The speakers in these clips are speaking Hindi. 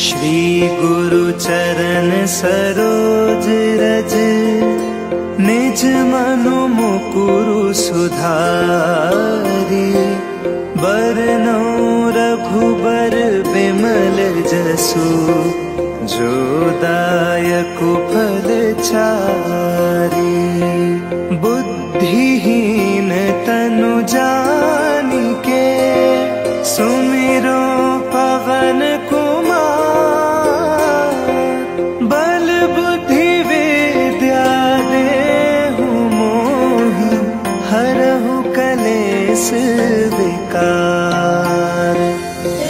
श्री गुरु चरण सरोज रज, निज मनु मुकुरु सुधारी। बरनौ रघुबर बिमल जसु, जो दायकु फल चारि। बुद्धिहीन तनु जानिके, सुमिरो पवन कुमार। बल बुद्धि विद्या देहु मोहि, हरहु कलेस विकार।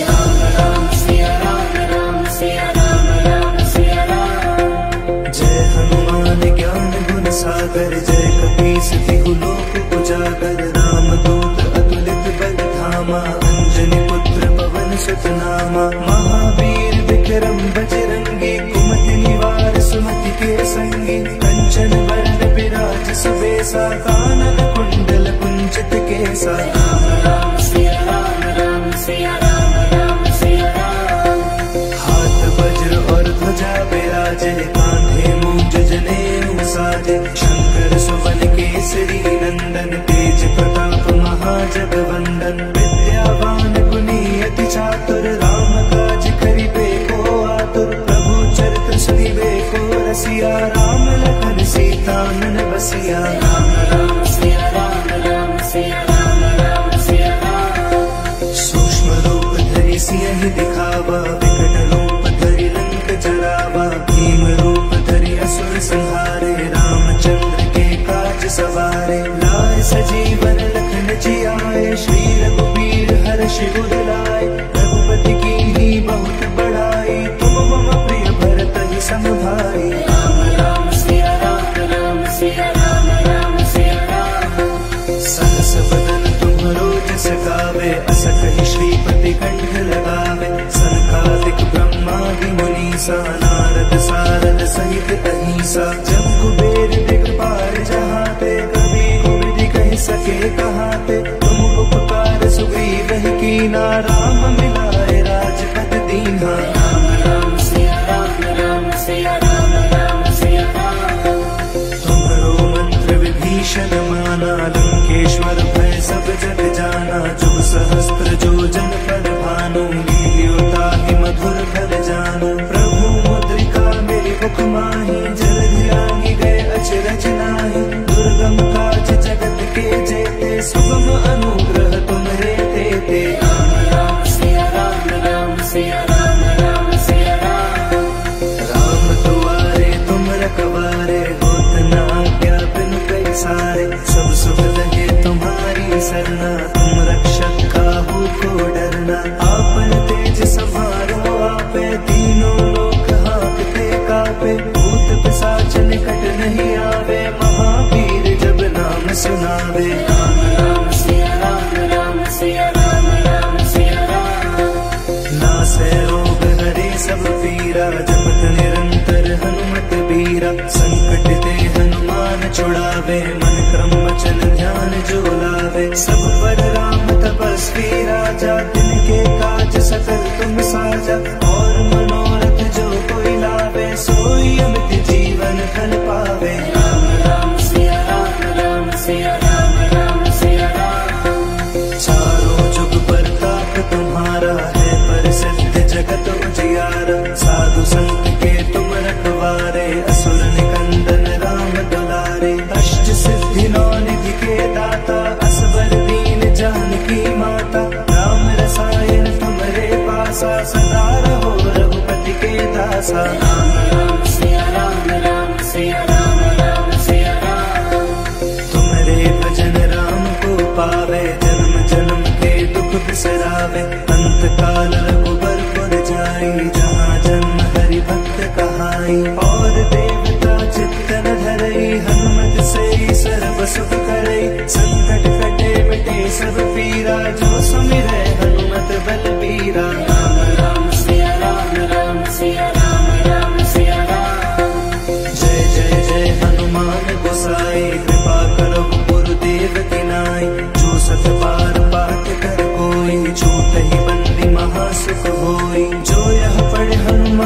राम राम सिया राम, राम सिया राम, राम सिया राम। जय हनुमान ज्ञान गुण सागर, जय कपीस तिहु लोक उजागर। राम दूत अतुलित बल धामा, अंजनी पुत्र पवन सुत नामा। महावीर विक्रम बजरंगी, कुमति निवार सुमति के संगी। कंचन वरण विराज सुबेसा, कानन कुंडल कुंचित केसा। राम राम सिया राम, राम सिया राम, राम सिया राम। हाथ वज्र और ध्वजा विराजे, कांधे मूंज जनेऊ साजे। शंकर सुवन केसरी नंदन, तेज प्रताप महाजगवंदन। विद्यावान गुणी अति चातुर, राम काज करिबे को आतुर। प्रभु चरित्र सुनिबे को रसिया, राम लखन सीता मन बसिया। राम राम सिया राम, राम सिया राम, राम सिया राम। सूक्ष्म रूप धरि सियहि दिखावा, विकट रूप धरि लंक जरावा। भीम रूप धरि असुर संहारे, रामचंद्र के काज सवारे। लाए सजीवन लखन जियाए, श्री रघुवीर हर्षि उर लाए। रघुपति कीन्ही बहुत बड़ाई, तुम मम प्रिय भरत ही सम भाई। राम राम सिया राम, राम सिया राम, राम सिया राम। सहस बदन तुम्हरो जस गावे, अस कहि श्रीपति कंठ लगावे। सनकादिक ब्रह्मादि मुनीसा, नारद सारद सहित अहिसा। जब कुबेर दिखपाल जहाते, कभी कोविद कहि सके कहाते। तुम उपकार सुग्रीव ही कीना, राम मिलाए राजपद दीन्हा। राम राम सिया राम, राम सिया राम, राम सिया राम। तुम्हरो मंत्र विभीषण माना, लंकेश्वर भय सब जग जाना। जुग सहस्त्र जो जन पर भानु, लील्योताहि मधुर फल जानु। प्रभु मुद्रिका मेरि मुख माहि, जलधि लांघि गए अचरज नाहि। दुर्गम काज जगत के जेते, सुगम अनुग्रह तुम्हरे तेते। राम राम सिया राम, राम सिया राम, राम सिया राम। राम दुआरे तुम रखवारे, होत न आज्ञा बिनु पैसारे। सब सुख लगे तुम्हारी सरना, तुम रक्षक काहू को डरना। आपन तेज संभारो आपे, तीनों लोक हाँकते कापे। भूत पिशाच निकट नहीं आवे, महावीर जब नाम सुनावे। राम राम सिया राम, राम सिया राम, राम सिया राम। नासै रोग हरे सब पीरा, जपत निरंतर हनुमत बीरा। संकट ते हनुमान छुड़ावे, मन क्रम वचन ध्यान जो लावे। सब पर राम तपस्वी राजा, तिनके काज सकल तुम साजा। और मनोरथ जो कोई लावे, सोई अमित जीवन फल पावे। राम राम सिया राम, राम सिया राम, राम सिया राम। चारों जुग परताप तुम्हारा है, प्रसिद्ध जगत उजियारा। साधु संत के तुम रखवारे, असुर निकंदन राम दुलारे। अष्ट सिद्धि नौ निधि के दाता, असबर दीन जानकी माता। राम रसायन तुम्हारे पासा, सदा रहो रघुपति के दासा। राम राम सिया राम, राम सिया राम, राम सिया राम। तुम्हारे भजन राम को पावे, जन्म जन्म के दुख बिसरावे। अंत काल रघुबर पुर जाई, जहाँ जन्म हरि भक्त कहाई। और देवता चित्तन धरई, हनुमत से सर्व सुख करई। संकट कटे मिटे सब पीरा, जो सुमिरै हनुमत बलबीरा। राम राम सिया राम, राम सिया राम, राम सिया राम। जय जय जय हनुमान गोसाई, कृपा करो गुरुदेव की नाई। जो सत बार पाठ कर कोई, छूट ही बंदी महासुख होई। जो यह पढ़े हनुमान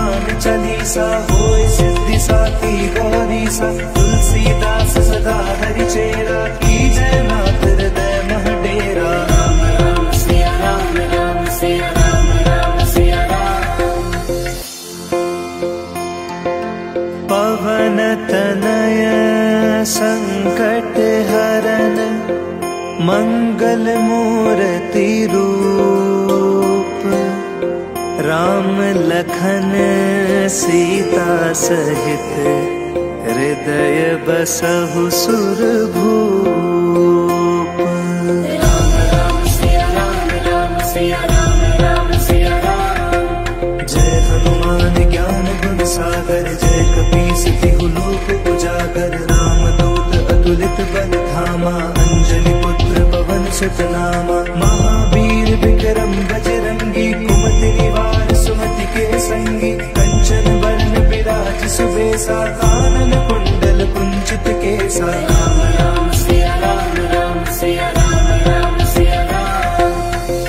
चालीसा होय सिद्धि साकी गौरी सा तुलसीदास सदा हरि चेरा की जय नाथ हृदय मह डेरा। राम राम सिया राम राम सिया राम राम सिया राम। पवन तनय संकट हरन मंगल मूर्ति रूप राम लखन सीता सहित हृदय बसहु सुरभूप। राम राम सिया राम राम सिया राम राम सिया राम। जय हनुमान ज्ञान गुण सागर जय कपीस तिहु लोक उजागर रामदूत अतुलित बल धामा अंजनी पुत्र पवन सुत नामा। महावीर विक्रम बजरंगी कुमति निवार सुमति के संगी कंचन वरण विराज सुबेसा कानन कुंडल कुंचित केसा। राम राम सिया राम राम सिया राम राम सिया राम।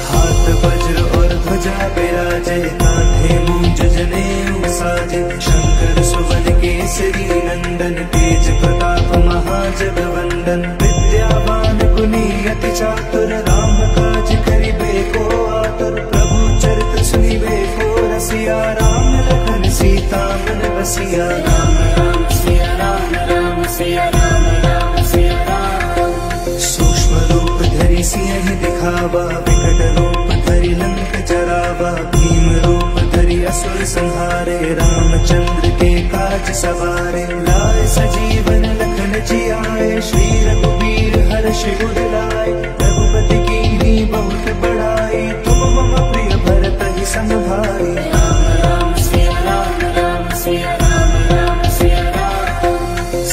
हाथ वज्र और ध्वजा विराजे कांधे मूंज जनेऊ साजे शंकर सुवन केसरी नंदन तेज प्रताप महाजगवंदन। विद्यावान गुणी अति चातुर राम काज करिबे को आतुर प्रभु चरित सुनिबे को रसिया राम लखन सीता मन बसिया। राम राम सिया राम राम सिया राम राम सिया राम। सूक्ष्म रूप धरि सिंह दिखावा विकट रूप धरि लंक जरावा भीम रूप धरि असुर संहारे रामचंद्र के काज सवारे। लाए सजीवन लखन जियाए श्री रघुवीर हर्ष उर लाए रघुपति कीन्ही बहुत बड़ाई तुम मम प्रिय भरत ही संभाई। राम राम सिया राम राम सिया राम राम सिया राम।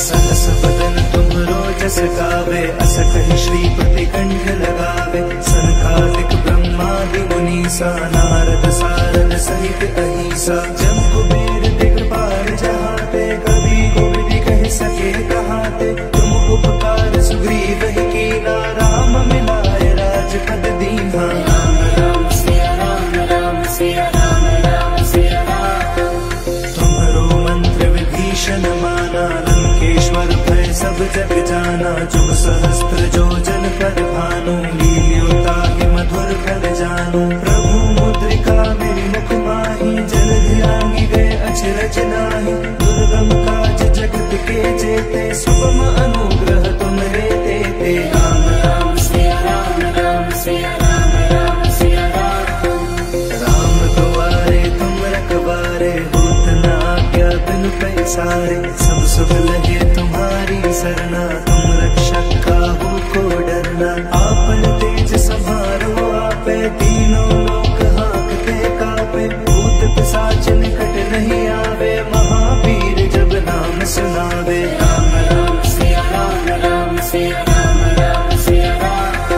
सहस बदन तुम्हरो जस गावे अस कहि श्रीपति कंठ लगावे सनकादिक ब्रह्मादि मुनीसा नारद सारद सहित अहिसा। जब कुबेर दिगपाल जहाते कवि कोविद कह सके कहाते तुम उपकार सुग्रीव ही कीना राम मिलाए राजपद दीन्हा। राम राम सिया राम राम सिया राम राम सिया राम। तुम्हरो मंत्र विभीषण माना लंकेश्वर भय सब जग जाना जुग सहस्त्र जो जन पर भानु लील्योता ही मधुर फल जानू। प्रभु मुद्रिका मेरी मुख माही जल धियांगी गए अचरज नाही दुर्गम काज जगत के जेते सुगम अनुग्रह तुमरे देते। राम राम सिया राम राम सिया राम राम सिया राम। राम दुआरे तुम रखवारे होत न आज्ञा बिनु पैसारे सब सुख लगे तुम्हारी सरना तुम रक्षक काहू को डरना। आपन तेज संभारो आपे तीनों लोक हाँकते कापे भूत पिशाच निकट नहीं आवे महावीर जब नाम सुनावे। राम राम सिया राम राम सिया राम राम सिया राम।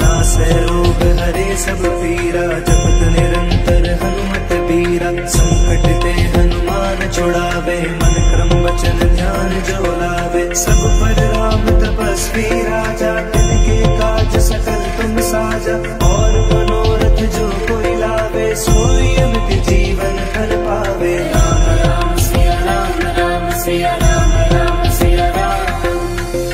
नासै रोग हरे सब पीरा जपत निरंतर हनुमत बीरा संकट ते हनुमान छुड़ावे मन क्रम वचन ध्यान जो लावे। सब पर राम तपस्वी राजा तिनके काज सकल तुम साजा और मनोरथ जो कोई लावे सोई अमित जीवन फल पावे। राम राम सिया राम राम सिया राम राम सिया राम।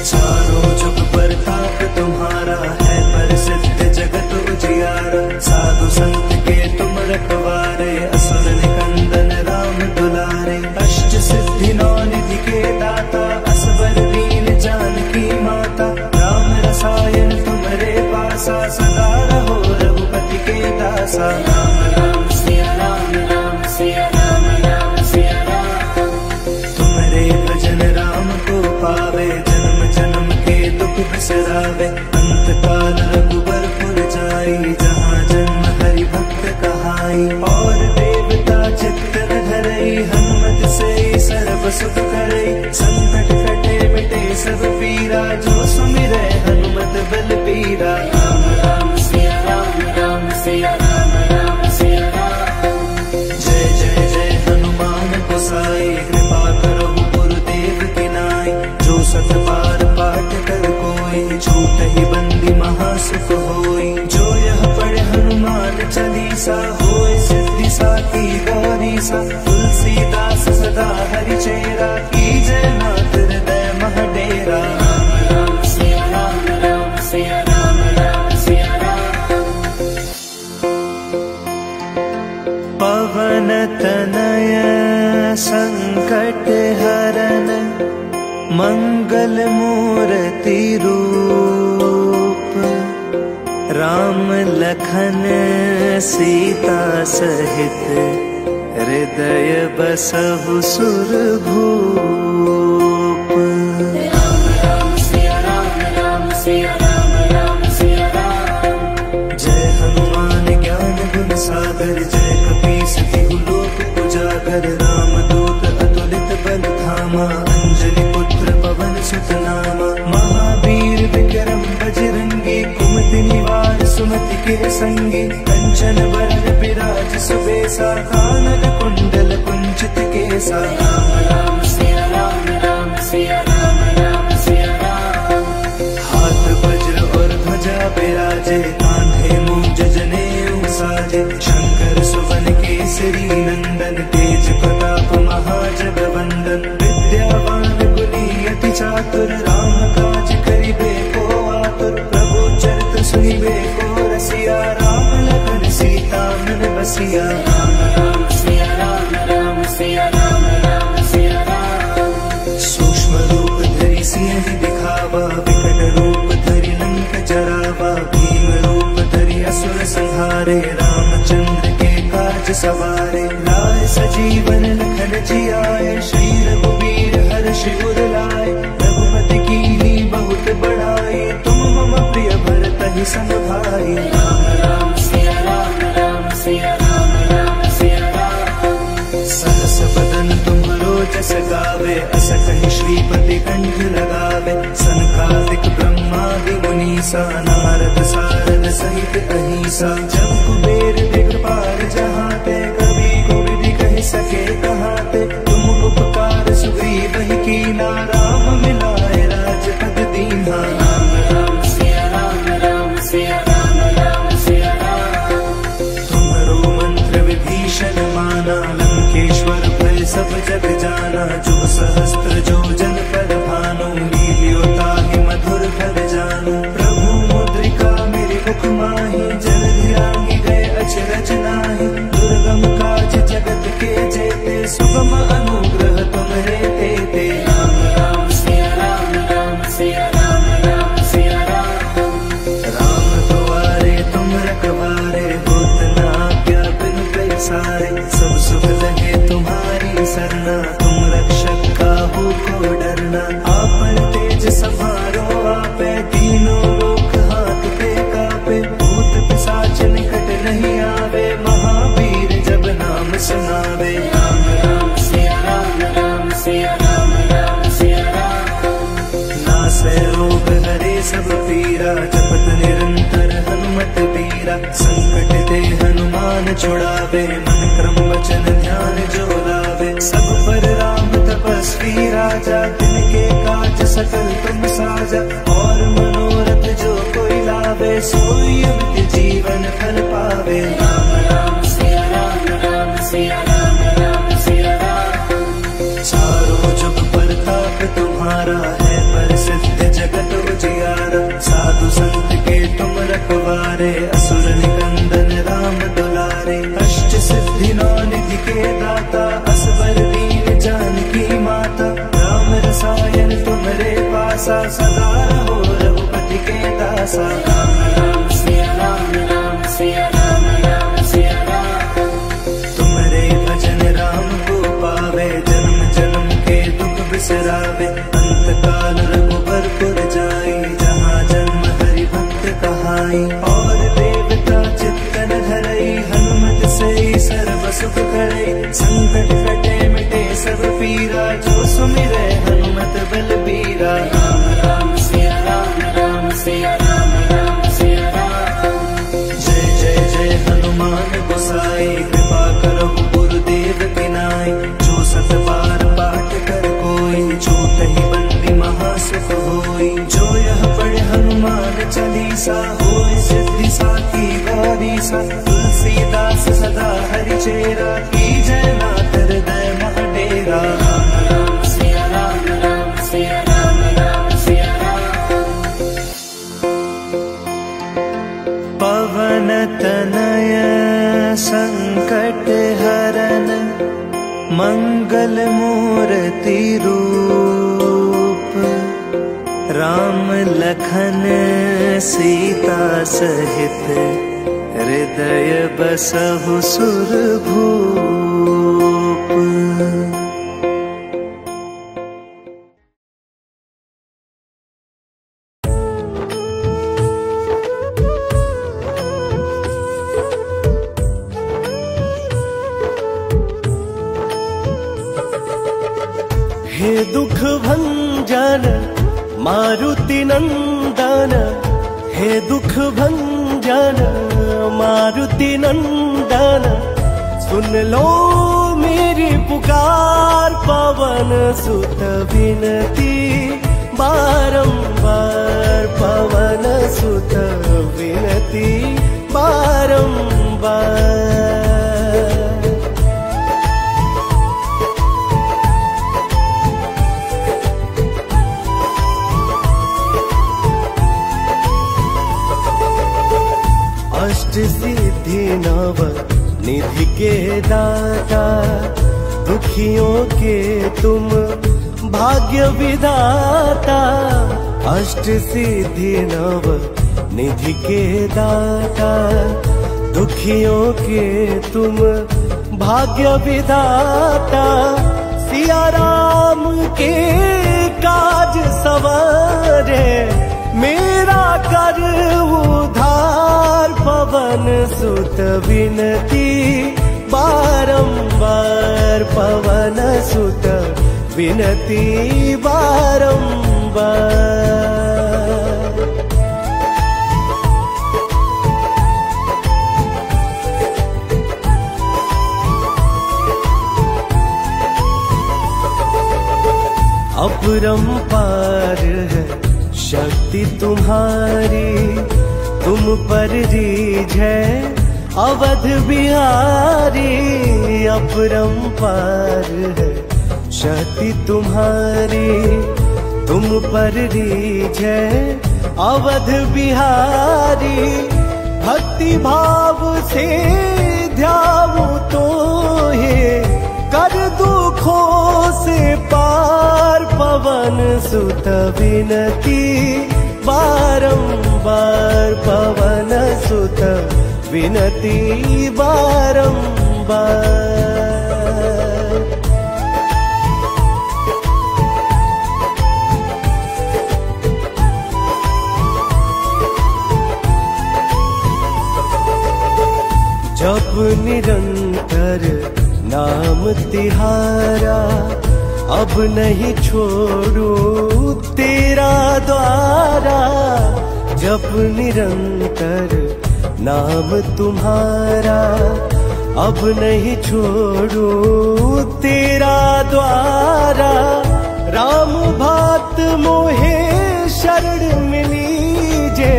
चारों जुग परताप तुम्हारा है प्रसिद्ध जगत उजियारा साधु संत के तुम रखवारे असुर निकंदन राम दुलारे। अष्ट सिद्धि नौ निधि के दाता असबर दीन जानकी माता राम रसायन तुम्हारे पासा सदा रहो रघुपति के दासा। राम राम सिया राम राम सिया राम राम सिया राम। तुम्हारे भजन राम को पावे जन्म जन्म के दुख बिसरावे अंत काल रघुबरपुर जाई जहाँ जन्म हरि भक्त कहाई। और देवता चित्तन धरई हनुमत से सर्व सुख करई संकट कटे मिटे सब पीरा जो सुमिरै हनुमत बल पीरा। राम राम सिया राम राम सिया राम राम सिया राम। जय जय जय हनुमान गोसाई कृपा करो गुरुदेव की नाई जो सत बार पाठ कर कोई छूट ही बंदी महासुख होई। जो यह पढ़े हनुमान चालीसा होय सिद्धि साकी गौरी सा तुलसीदास मंगल मूर्ति रूप, राम लखन सीता सहित, हृदय बसहु सुरभूप। राम राम सिया राम, राम सिया राम, राम सिया राम। जय हनुमान ज्ञान गुण सागर, जय कपीस तिहु लोक उजागर। राम दूत अतुलित बल धामा, अंजलि पुत्र पवन सुत नामा। महावीर विक्रम बजरंगी, कुमति निवार सुमति के संगी। कंचन वरण विराज सुबेसा, कानन कुंडल कुंचित केसा। राम राम सिया राम, राम सिया राम, राम सिया राम। हाथ वज्र और ध्वजा विराजे, कांधे मूंज जनेऊ साजे। शंकर सुवन केसरी नंदन, तेज प्रताप महाजगवंदन। विद्यावान गुणी अति चातुर, राम काज करिबे को आतुर। प्रभु चरित्र सुनिबे को रसिया, राम लखन सीता मन बसिया। राम राम सिया राम, राम सिया राम, राम सिया राम। सूक्ष्म रूप धरि सिंह दिखावा, विकट रूप धरि लंक जरावा। भीम रूप धरि असुर संहारे, रामचंद्र के काज सवारे। लाए सजीवन लखन जियाए, श्री रघुवीर हर्ष उर लाए। रघुपति कीन्ही बहुत बड़ाई, तुम मम प्रिय भरतहि सन भाई। राम राम सिया राम, राम सिया राम, राम सिया राम। सहस बदन तुम्हरो जस गावे, अस कहि श्रीपति कंठ लगावे। सनकादिक ब्रह्मादि मुनीसा, नारद सारद सहित अहिसा। जब कुबेर दिगपाल जहाते, कवि कोविद कहि सके कहाते। तुम उपकार सुग्रीव ही कीना, राम मिलाए राजपद दीन्हा। राम राम सिया राम, राम सिया राम, राम सिया राम। तुम्हरो मंत्र विभीषण माना, लंकेश्वर भय सब जग जाना। जो सहस्त्र जो जन पर भानु, लील्यो ताहि मधुर फल जानू। प्रभु मुद्रिका मेरे मुख माहि, जलधि लांघि गए अचरज नाहि। दुर्गम काज जगत के जेते, सुगम अनुग्रह तुम्हरे तेते। राम राम सिया राम, राम सिया राम, राम सिया राम। राम दुआरे तुम रखवारे, होत न आज्ञा बिनु पैसारे। सब सुख लगे तुम्हारी सरना, तुम रक्षक काहू को डरना। आपन तेज समारो आपे, तीनों लोक हाथ पे कापे। भूत पिशाच निकट नहीं आवे, महावीर जब नाम सुनावे। राम राम सिया राम, राम सिया राम, राम सिया राम। नासै रोग हरे सब पीरा, जपत निरंतर हनुमत बीरा। संकट ते हनुमान छुड़ावे, मन क्रम वचन ध्यान जो लावे। सब पर राम तपस्वी राजा, तिनके काज सकल तुम साजा। और मनोरथ जो कोई लावे, सोई अमित जीवन फल पावे। राम राम सिया राम, राम सिया राम, राम सिया राम। चारों जुग परताप तुम्हारा है, प्रसिद्ध जगत उजियारा। साधु संत के तुम रखवारे, असुर निकंदन राम दुलारे। अष्ट सिद्धि नौ निधि के दाता, असबर दीन जानकी माता। राम रसायन तुम्हरे पासा, सदा रहो रघुपति के दासा। राम राम सिया राम, राम सिया राम, राम सिया राम। तुम्हरे भजन राम को पावे, जन्म जन्म के दुख बिसरावे। अंत काल रघुबरपुर जाई, जहाँ जन्म हरि भक्त कहाई। और देवता चित्तन धरई, हनुमत से सर्व सुख करई। संकट कटे मिटे सब पीरा, जो सुमिरै हनुमत बलबीरा। राम राम सिया राम, राम सिया राम, राम सिया राम। जय जय जय हनुमान गोसाई, कृपा करो गुरुदेव की नाई। जो सत बार पाठ कर कोई, छूटहि बंदी महासुख होई। जो यह पढ़े हनुमान चालीसा, होय सिद्धि साखी गौरीसा। तुलसीदास सदा हरि चेरा, की जय नाथ हृदय महाडेरा। राम राम सिया राम, राम सिया राम, राम सिया राम। पवन तनय संकट हरन, मंगल मूर्ति रूप। राम लखन सीता सहित हृदय बसहु सुरभूप। हे दुख भंजन मारुति नंदन, हे दुख भंजन मारुति नंदन, सुन लो मेरी पुकार पवन सुत विनती बारंबार, पवन सुत विनती बारंबार। अष्ट सिद्धि नव निधि के दाता, दुखियों के तुम भाग्य विधाता। अष्ट सिद्धि नव निधि के दाता, दुखियों के तुम भाग्य विधाता। सिया राम के काज सवारे, मेरा कर उधार पवन सुत विनती बारंबार, पवन सुत विनती बारंबार। अपरंपार है शक्ति तुम्हारी, तुम पर रीझ है अवध बिहारी। अपरंपार है शक्ति तुम्हारी, तुम पर रीझ है अवध बिहारी। भक्ति भाव से ध्याऊं तो हे, कर दुखों से पार पवन सुत विनती बारंबार, पवन सुत विनती बारंबार। जप निरंतर नाम तिहारा, अब नहीं छोड़ू तेरा द्वारा। जप निरंतर नाम तुम्हारा, अब नहीं छोड़ू तेरा द्वारा। राम भक्त मोहे शरण मिलीजे,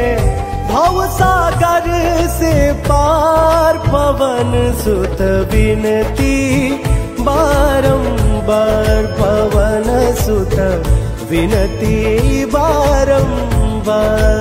भव सागर से पार पवन सुत विनती बारंबार, पवन सुत विनती बारंबार।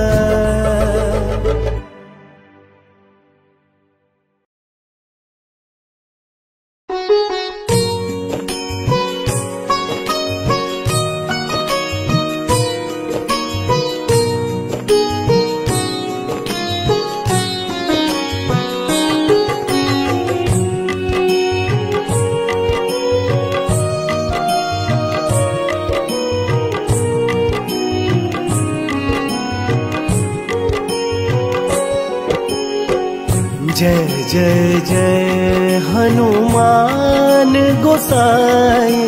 जय जय जय हनुमान गोसाई,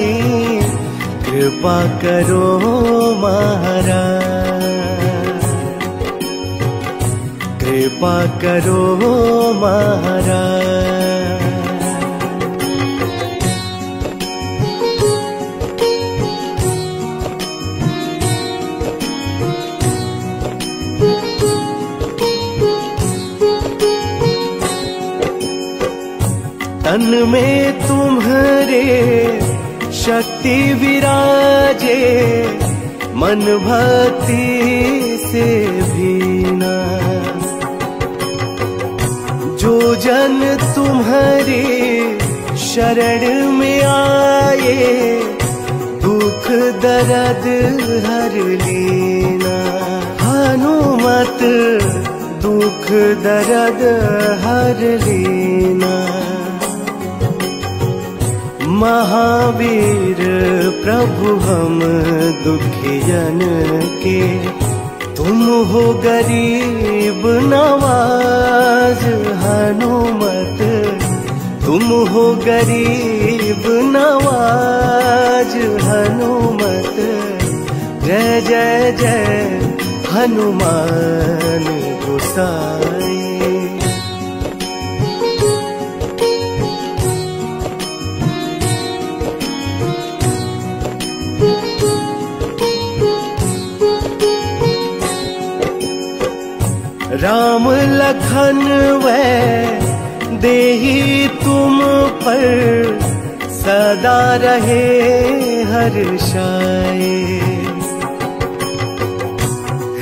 कृपा करो महाराज, कृपा करो महाराज। तन में तुम्हारे शक्ति विराजे, मन भक्ति से भीना। जो जन तुम्हारे शरण में आए, दुख दर्द हर लेना। हनुमत दुख दर्द हर लेना। महावीर प्रभु हम दुखियन के, तुम हो गरीब नवाज। हनुमत तुम हो गरीब नवाज। हनुमत जय जय जय हनुमान गोसाई। राम लखन वै देहि तुम पर, सदा रहे हर्षाए।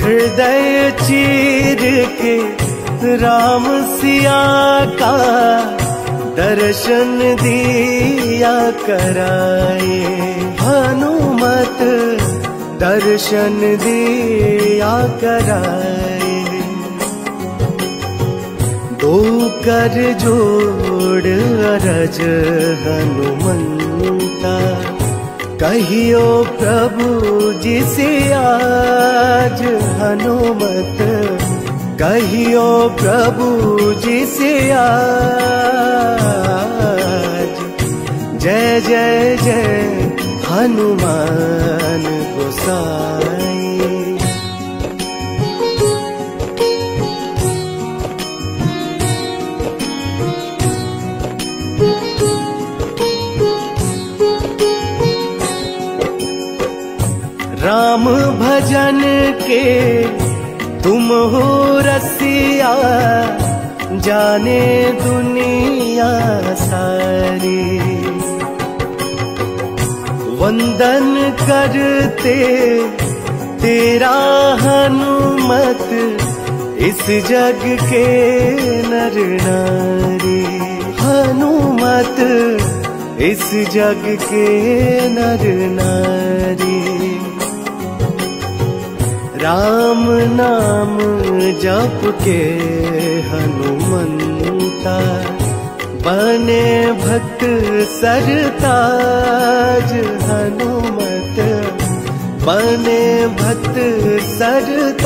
हृदय चीर के राम सिया का, दर्शन दिया कराए। हनुमत दर्शन दिया कराए। दो कर जोड़ अरज हनुमंता, कहियो प्रभु जिसे आज। हनुमत कहियो प्रभु जिसे आज। जय जय जय हनुमान गोसाई। राम भजन के तुम हो रसिया, जाने दुनिया सारी। वंदन करते तेरा हनुमत, इस जग के नर नारी। हनुमत इस जग के नर नारी। राम नाम जप के हनुमंता, बने भक्त सरताज। हनुमत बने भक्त सरताज।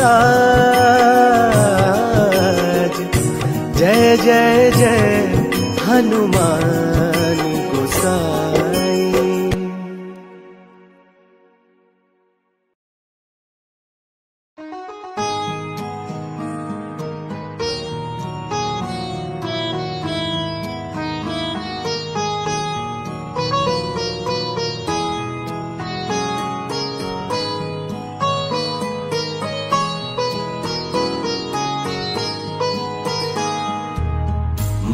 जय जय जय हनुमान गोसाई।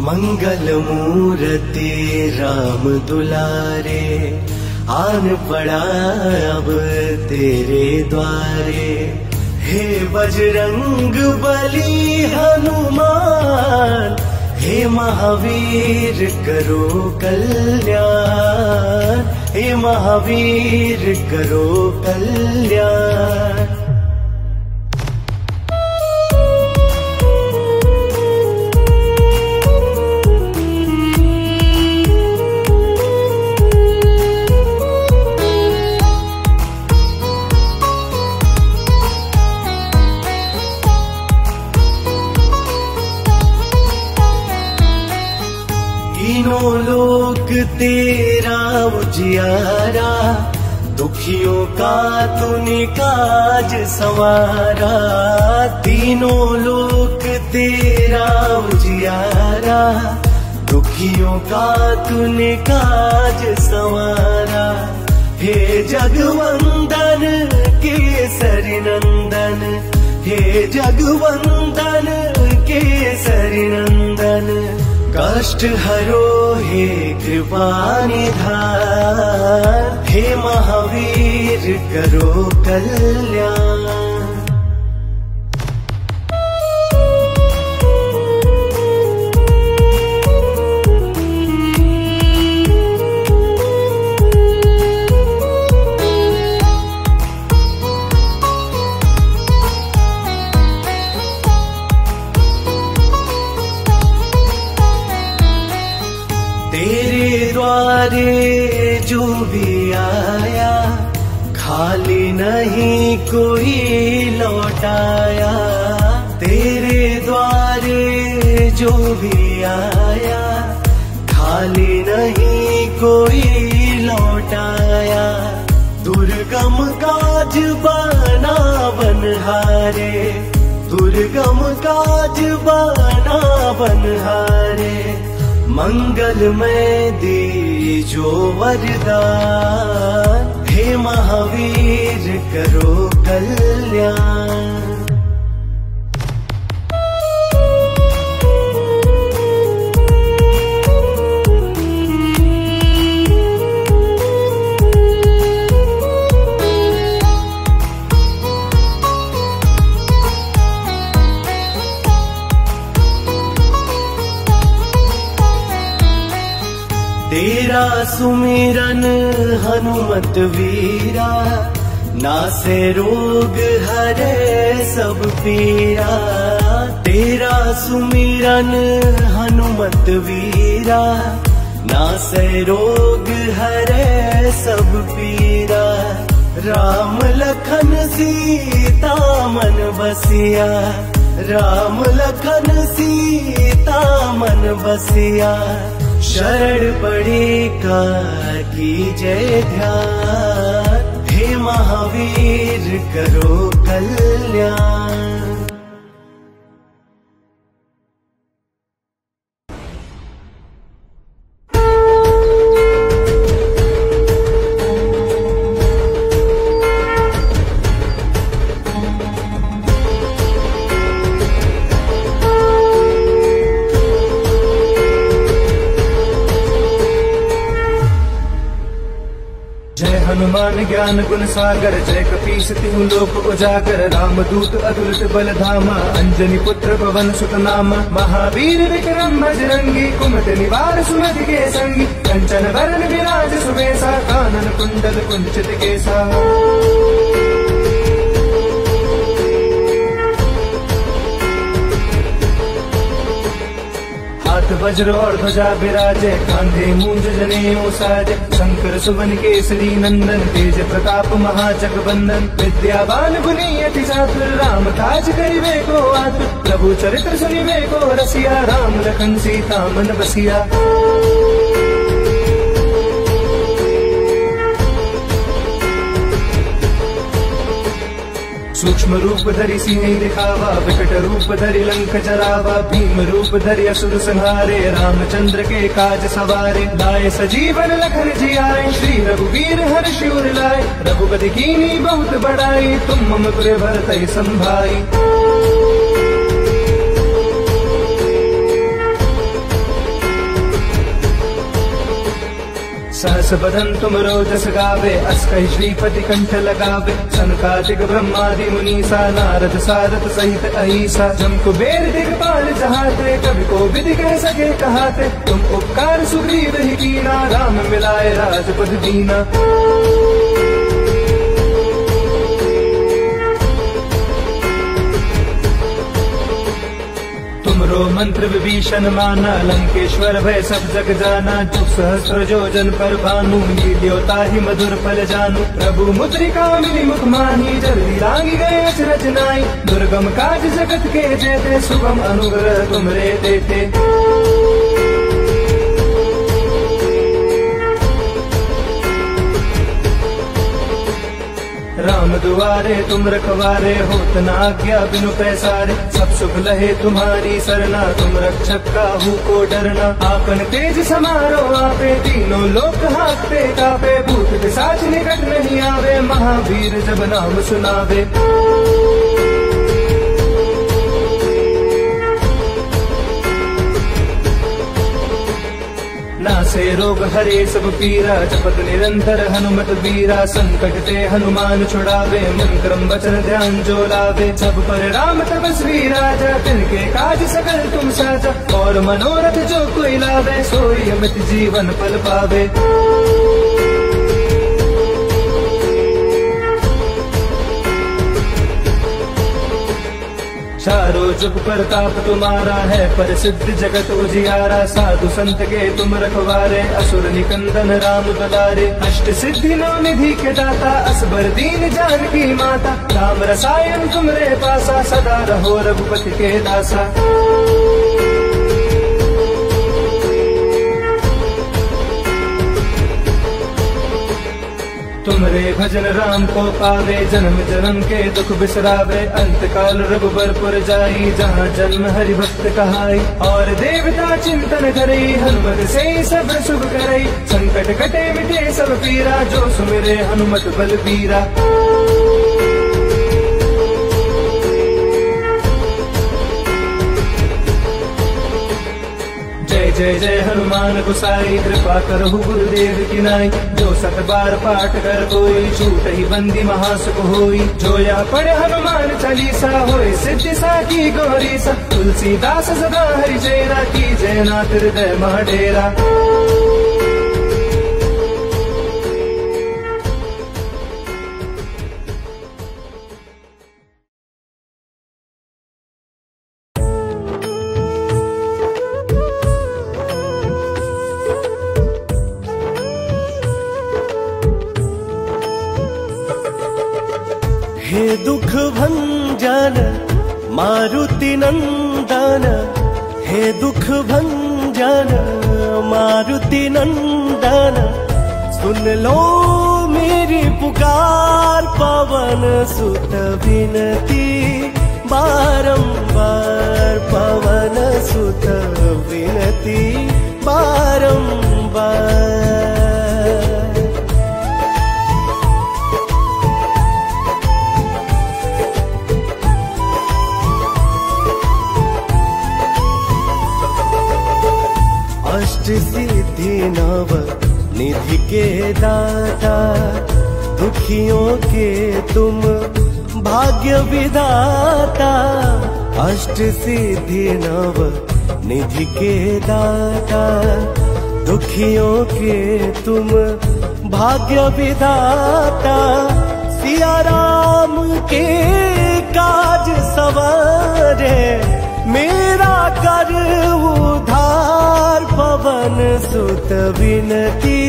मंगल मूर्ति राम दुलारे, आन पड़ा अब तेरे द्वारे। हे बजरंग बली हनुमान, हे महावीर करो कल्याण। हे महावीर करो कल्याण। तीनों लोक तेरा उजियारा, दुखियों का तूने काज संवारा। तीनों लोक तेरा उजियारा, दुखियों का तूने काज संवारा। हे जगवंदन केसरी नंदन, हे जगवंदन केसरी नंदन। कष्ट हरो हे कृपा निधान, हे महावीर करो कल्याण। द्वारे जो भी आया खाली नहीं कोई लौटाया। तेरे द्वारे जो भी आया खाली नहीं कोई लौटाया। दुर्गम काज बना बनहारे, दुर्गम काज बना बनहारे। मंगलमय दीजो वरदान, हे महावीर करो कल्याण। तेरा सुमिरन हनुमत वीरा, नासे रोग हरे सब पीरा। तेरा सुमिरन हनुमत वीरा, नासे रोग हरे सब पीरा। राम लखन सीता मन बसिया, राम लखन सीता मन बसिया। शरण पड़े का कीजय ध्यान, हे महावीर करो कल्याण। हनुमान ज्ञान गुण सागर, जय कपीस तिहु लोक उजागर। रामदूत अतुलित बल धामा, अंजनी पुत्र पवन सुत नामा। महावीर विक्रम बजरंगी, कुमति निवार सुमति के संगी। कंचन वरण विराज सुबेसा, कानन कुंडल कुंचित केसा। हाथ वज्र और ध्वजा विराजे, कांधे मूंज जनेऊ साजे। शंकर सुवन केसरी नंदन, तेज प्रताप महाजगबंदन। विद्यावान गुणी अति चातुर, राम काज करिबे को आतुर। प्रभु चरित्र सुनिबे को रसिया, राम लखन सीता मन बसिया। सूक्ष्म रूप धरि सिंह दिखावा, विकट रूप धरि लंक जरावा। भीम रूप धरि असुर संहारे, रामचंद्र के काज सवारे। लाए सजीवन लखन जियाए, श्री रघुवीर हर्षि उर लाए। रघुपति कीनी बहुत बड़ाई, तुम मम पुर भरतहि संभाई। सहस बदन तुम रोजस गावे, अस कहि श्रीपति कंठ लगावे। सनकादिक ब्रह्मादि मुनीसा, नारद सारथ सहित अहिसा। जम कुबेर दिगपाल जहाते, कवि को विधि कह सके कहाते। तुम उपकार सुग्रीव ही कीना, राम मिलाए राजपद दीना। तुमरो मंत्र विभीषण माना, लंकेश्वर भय सब जग जाना। जो सहस्र जोजन पर भानु, लील्योता ही मधुर फल जानू। प्रभु मुद्रिका मिली मुख माही, जल्दी लागी गए अचरज नाई। दुर्गम काज जगत के जेते, सुगम अनुग्रह तुमरे देते। राम दुआरे तुम रखवारे, होत न आज्ञा बिनु पैसारे। सब सुख लहे तुम्हारी सरना, तुम रक्षक काहू को डरना। आपन तेज समारो आपे, तीनों लोक हाँकते कापे। भूत पिशाच निकट नहीं आवे, महावीर जब नाम सुनावे। नासे रोग हरे सब पीरा, जपत निरंतर हनुमत वीरा। संकट ते हनुमान छुड़ावे, मंत्रम वचन ध्यान जो लावे। सब पर राम तपस्वी राजा, तिनके काज सकल तुम साजा। और मनोरथ जो कोई लावे, सोई अमित जीवन फल पावे। चारों जुग प्रताप तुम्हारा है, प्रसिद्ध जगत उजियारा। साधु संत के तुम रखवारे, असुर निकंदन राम दुलारे। अष्ट सिद्धि नौ निधि के दाता, असबर दीन जानकी माता। राम रसायन तुमरे पासा, सदा रहो रघुपति के दासा। तुमरे भजन राम को पावे, जन्म जन्म के दुख बिसरावे। अंत काल रघुबरपुर जाई, जहाँ जन्म हरि भक्त कहाई। और देवता चिंतन करई, हनुमत से सब शुभ करई। संकट कटे मिटे सब पीरा, जो सुमिरे हनुमत बलबीरा। जय जय जय हनुमान गोसाई, कृपा करहु गुरुदेव की नाई। जो सत बार पाठ कर कोई, छूट ही बंदी महासुख होई। जो या पढ़े हनुमान चालीसा, होए सिद्धि साकी गौरीसा। तुलसीदास सदा हरि चेरा, की जय नाथ हृदय महाडेरा। हे दुख भंजन मारुति नंदन, हे दुख भंजन मारुति नंदन। सुन लो मेरी पुकार, पवन सुत विनती बारंबार। पवन सुत विनती बारंबार। अष्ट सिद्धि नव निधि के दाता, दुखियों के तुम भाग्य विधाता। अष्ट सिद्धि नव निधि के दाता, दुखियों के तुम भाग्य विधाता। सिया राम के काज सवारे, मेरा कर उधार। पवन सुत विनती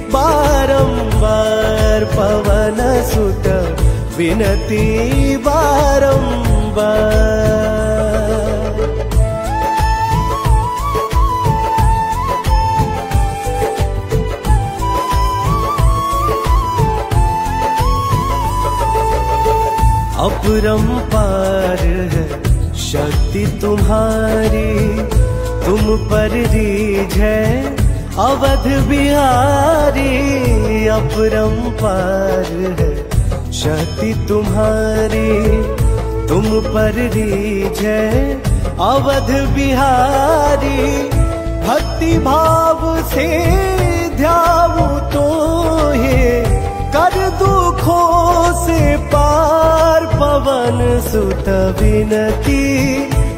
बारंबार, पवन सुत विनती बारंबार। अपरंपार है शक्ति तुम्हारी, तुम पर रीझ है अवध बिहारी। अपरंपार है शक्ति तुम्हारी, तुम पर रीझ है अवध बिहारी। भक्ति भाव से ध्याऊं तो हे, कर दुखों से पार। पवन सुत विनती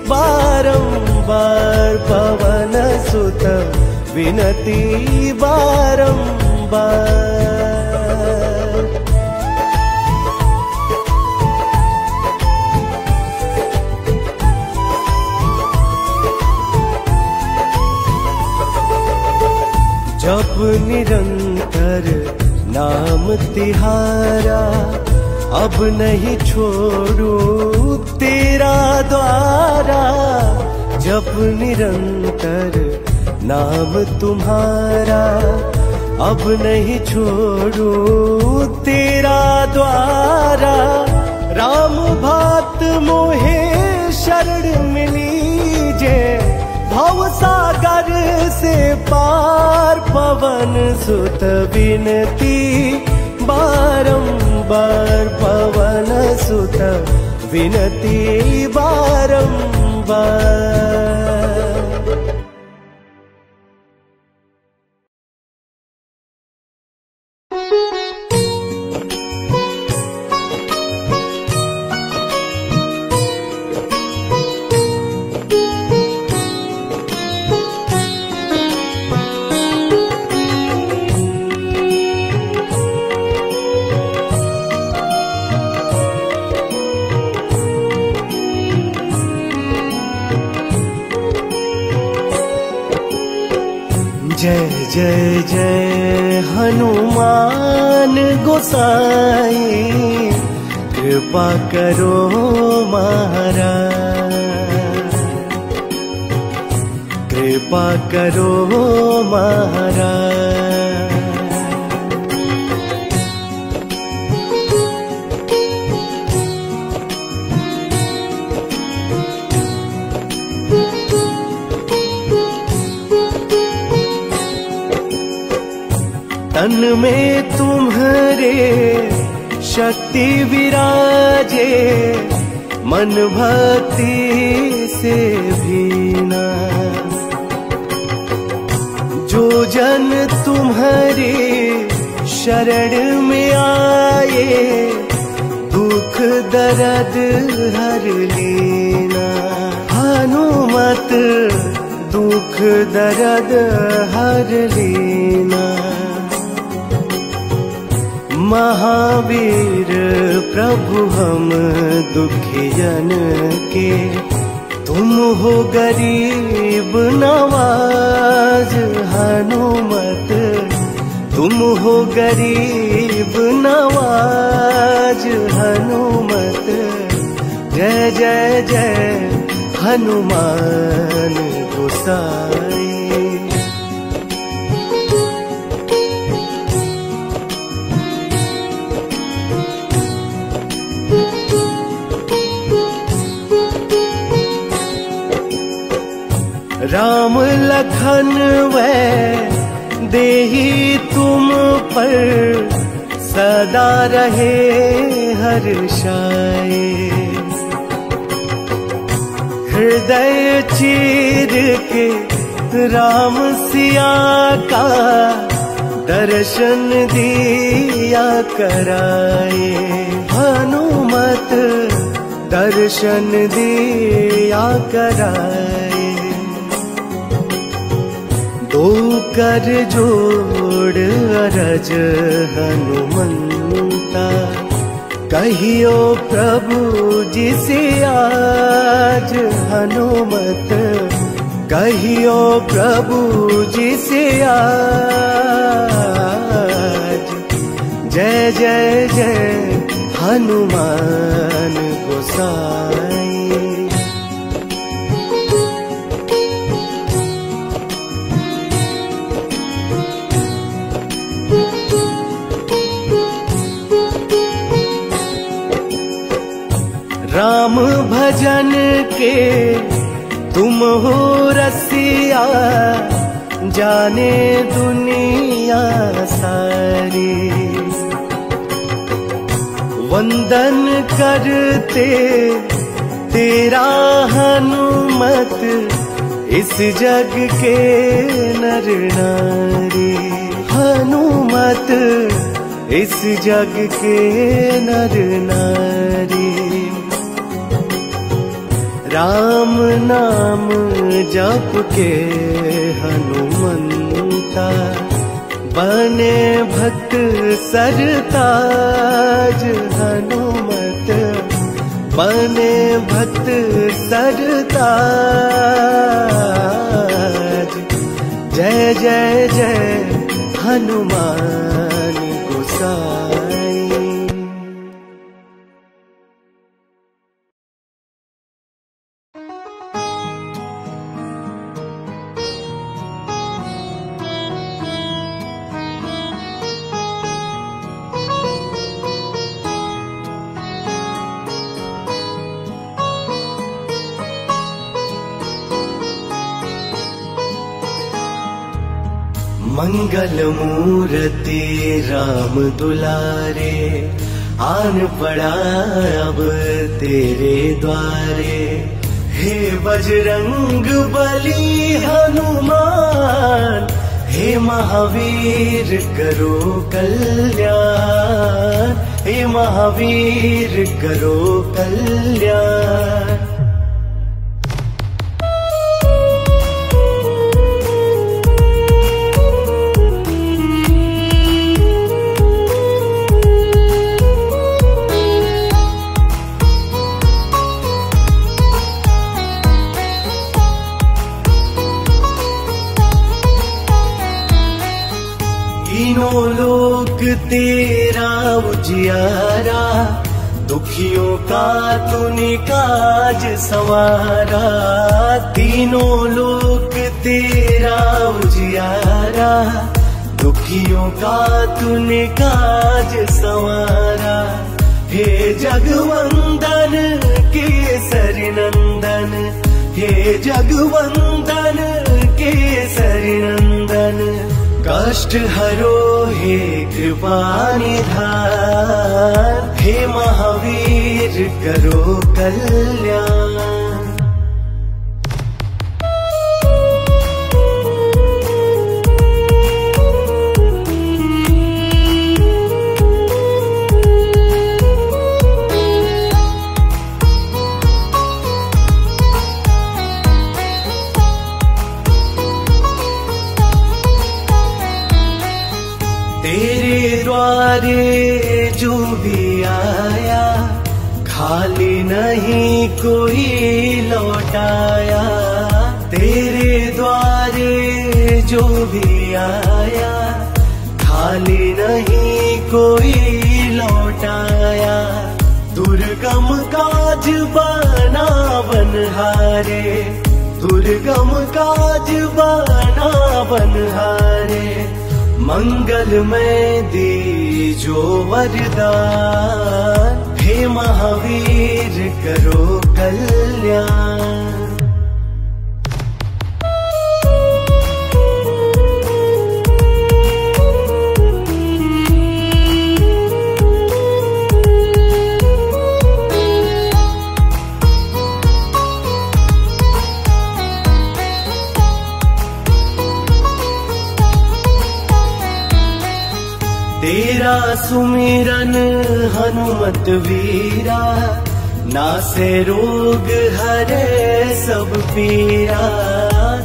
बारंबार, पवन सुत विनती बारंबार। जप निरंतर नाम तिहारा, अब नहीं छोड़ू तेरा द्वारा। जप निरंतर नाम तुम्हारा, अब नहीं छोड़ू तेरा द्वारा। राम भक्त मोहे शरण मिली जे, भव सागर से पार। पवन सुत विनती बारंबार, पवन सुत विनती बारंबार। जय जय जय हनुमान गोसाई, कृपा करो महाराज, कृपा करो महाराज। तन में तुम्हारे शक्ति विराजे, मन भक्ति से भीना। जो जन तुम्हारे शरण में आए, दुख दर्द हर लेना। हनुमत दुख दर्द हर लेना। महावीर प्रभु हम दुखियन के, तुम हो गरीब नवाज। हनुमत तुम हो गरीब नवाज। हनुमत जय जय जय हनुमान गोसाई। राम लखन वै देही तुम पर, सदा रहे हर्षाए। हृदय चीर के राम सिया का, दर्शन दिया कराए। हनुमत दर्शन दिया कराए। दो कर जोड़ अरज हनुमंता, कहियो प्रभु जिसे आज। हनुमत कहियो प्रभु जिसे आज। जय जय जय हनुमान गोसाई। राम भजन के तुम हो रसिया, जाने दुनिया सारी। वंदन करते तेरा हनुमत, इस जग के नर नारी। हनुमत इस जग के नर नारी। राम नाम जप के हनुमंता, बने भक्त सरताज। हनुमत बने भक्त सरताज। जय जय जय हनुमान गोसाई। मंगल मूर्ति राम दुलारे, आन पड़ा अब तेरे द्वारे। हे बजरंग बली हनुमान, हे महावीर करो कल्याण। हे महावीर करो कल्याण। तीनों लोक तेरा उजियारा, दुखियों का तूने काज संवारा। तीनों लोक तेरा उजियारा, दुखियों का तूने काज संवारा। हे जगवंदन केसरी नंदन, हे जगवंदन केसरी नंदन, कष्ट हरो हे कृपा निधान। हे महावीर करो कल्याण। तेरे द्वारे जो भी आया, खाली नहीं कोई लौटाया। तेरे द्वारे जो भी आया, खाली नहीं कोई लौटाया। दुर्गम काज बना बनहारे, दुर्गम काज बना बनहारे। मंगलमय दीजो वरदान, हे महावीर करो कल्याण। तेरा सुमिरन हनुमत वीरा, नासे रोग हरे सब पीरा।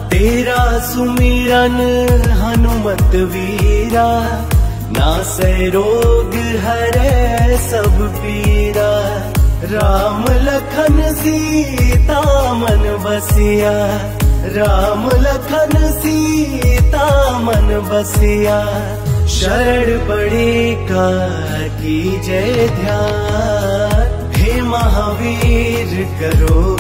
तेरा सुमिरन हनुमत वीरा, नासे रोग हरे सब पीरा। राम लखन सीता मन बसिया, राम लखन सीता मन बसिया। शरण पड़े का कीजय ध्यान, हे महावीर करो